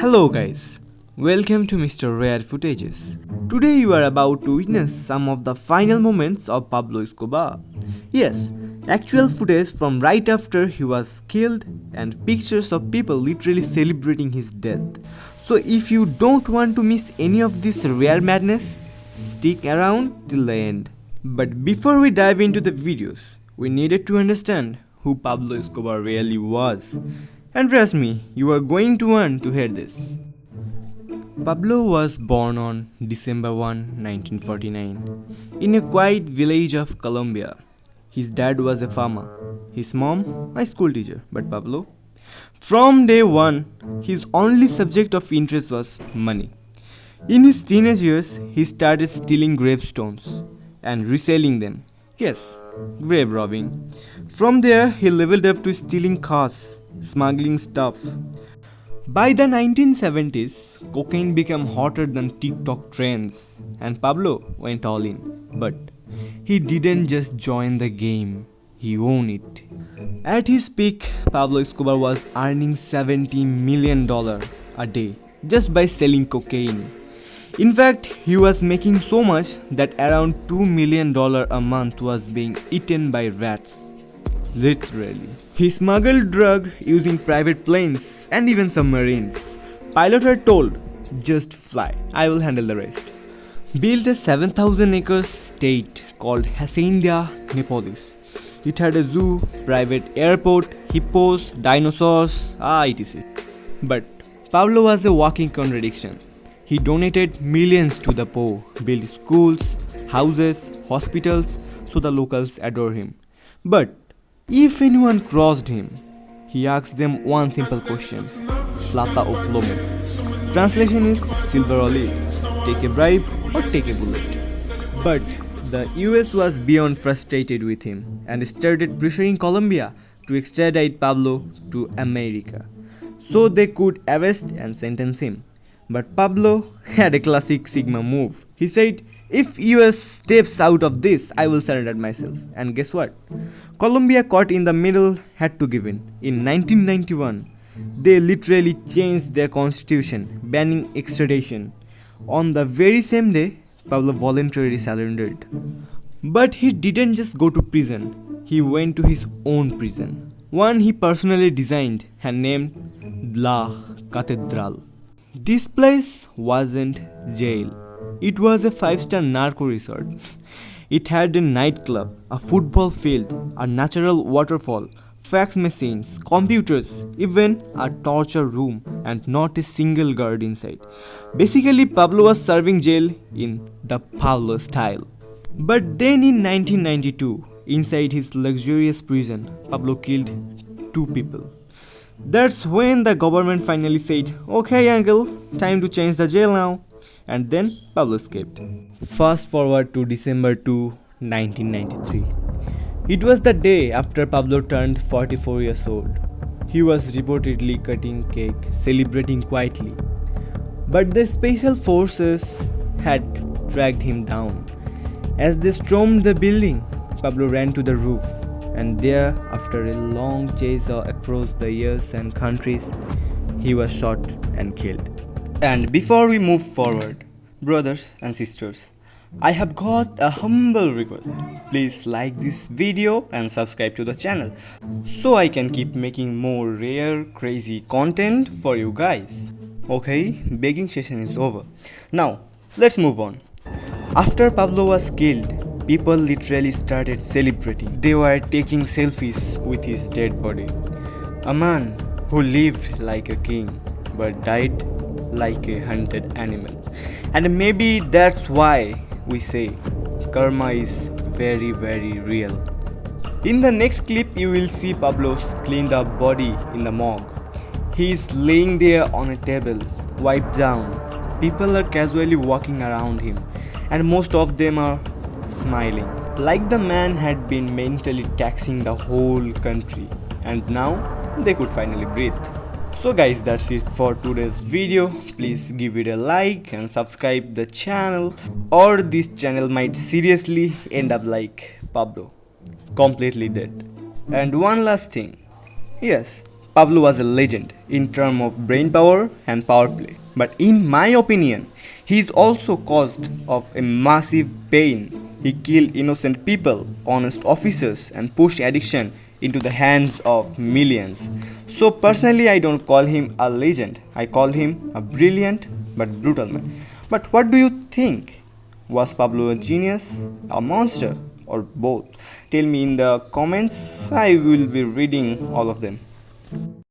Hello guys, welcome to Mr. Rare Footages. Today you are about to witness some of the final moments of Pablo Escobar. Yes, actual footage from right after he was killed and pictures of people literally celebrating his death. So if you don't want to miss any of this rare madness, stick around till the end. But before we dive into the videos, we needed to understand who Pablo Escobar really was. And trust me, you are going to want to hear this. Pablo was born on December 1, 1949, in a quiet village of Colombia. His dad was a farmer, his mom a school teacher, but Pablo? From day one, his only subject of interest was money. In his teenage years, he started stealing gravestones and reselling them. Yes, grave robbing. From there, he leveled up to stealing cars, smuggling stuff. By the 1970s, cocaine became hotter than TikTok trends, and Pablo went all in. But he didn't just join the game, he owned it. At his peak, Pablo Escobar was earning $70 million a day just by selling cocaine. In fact, he was making so much that around $2 million a month was being eaten by rats. Literally. He smuggled drug using private planes and even submarines. Pilots were told, just fly, I will handle the rest. Built a 7,000 acre state called Hacienda Nepolis. It had a zoo, private airport, hippos, dinosaurs, etc. But Pablo was a walking contradiction. He donated millions to the poor, built schools, houses, hospitals, so the locals adore him. But if anyone crossed him, he asked them one simple question, plata o plomo. Translation is silver or lead, take a bribe or take a bullet. But the US was beyond frustrated with him and started pressuring Colombia to extradite Pablo to America so they could arrest and sentence him. But Pablo had a classic Sigma move. He said, if US steps out of this, I will surrender myself. And guess what? Colombia, caught in the middle, had to give in. In 1991, they literally changed their constitution, banning extradition. On the very same day, Pablo voluntarily surrendered. But he didn't just go to prison, he went to his own prison. One he personally designed and named La Catedral. This place wasn't jail. It was a 5-star narco resort. It had a nightclub, a football field, a natural waterfall, fax machines, computers, even a torture room, and not a single guard inside. Basically, Pablo was serving jail in the Pablo style. But then in 1992, inside his luxurious prison, Pablo killed 2 people. That's when the government finally said, okay uncle, time to change the jail now. And then Pablo escaped. Fast forward to December 2, 1993. It was the day after Pablo turned 44 years old. He was reportedly cutting cake, celebrating quietly. But the special forces had tracked him down. As they stormed the building, Pablo ran to the roof. And there, after a long chase across the years and countries, he was shot and killed. And before we move forward, brothers and sisters, I have got a humble request. Please like this video and subscribe to the channel so I can keep making more rare, crazy content for you guys. Okay, begging session is over. Now, let's move on. After Pablo was killed, people literally started celebrating. They were taking selfies with his dead body. A man who lived like a king but died like a hunted animal. And maybe that's why we say karma is very, very real. In the next clip, you will see Pablo's cleaned up body in the morgue. He is laying there on a table, wiped down. People are casually walking around him, and most of them are smiling, like the man had been mentally taxing the whole country, and now they could finally breathe. So guys, that's it for today's video. Please give it a like and subscribe the channel, or this channel might seriously end up like Pablo, completely dead. And one last thing, yes, Pablo was a legend in terms of brain power and power play. But in my opinion, he is also caused of a massive pain. He killed innocent people, honest officers, and pushed addiction into the hands of millions. So personally, I don't call him a legend. I call him a brilliant but brutal man. But what do you think? Was Pablo a genius, a monster, or both? Tell me in the comments. I will be reading all of them.